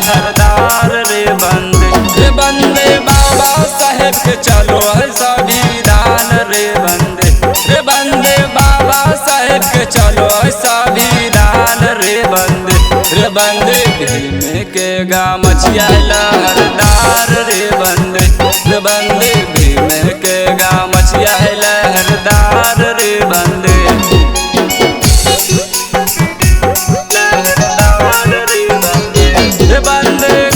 लहरदार रे बंदे बाबा साहेब के चलो है संविधान रे बंदे बाबा साहेब के चलो है संविधान रे बंदे भीम के गामछिया लहरदार रे बंदे भीम के गामछिया लहरदार रे बंदे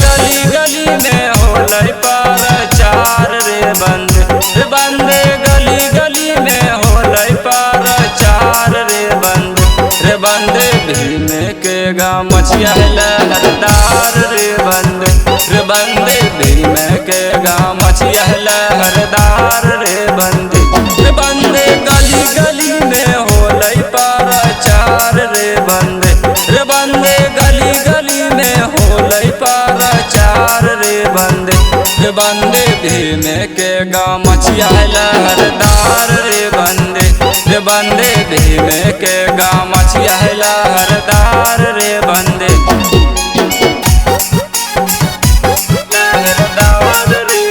गली गली में होलै प्रचार रे बंदे गली गली में होलै प्रचार रे बंदे भीम के गामछिया लहरदार रे बंदे भीम के गामछिया लहरदार रे बंदे गली गली में होलै प्रचार रे बंदे गली गली में होलै प्रचार रे बंदे भीम के गामछिया लहरदार रे बंदे भीम के गामछिया लहरदार रे बंदे लहरदार रे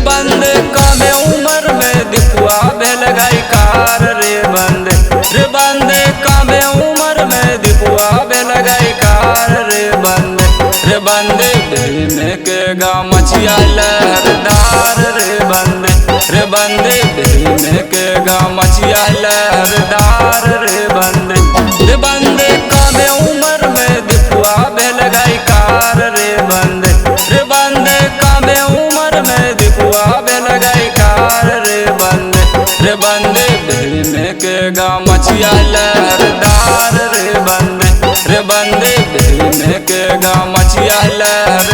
बंदे कमे उम्र में दिखुआ भेल गायकार रे बंदे कमे उम्र में दिखुआ भेल गायकार रे बंदे भीम के गामछिया लहरदार रे बंदे भीम के गामछिया लहरदार रे बंदे कमे उम्र में दिखुआ भेल गायकार रे बंदे कमे उम्र में दिखुआ भेल गायकार रे बंदे भीम के गामछिया लहरदार रे बंदे भीम के गामछिया लहरदार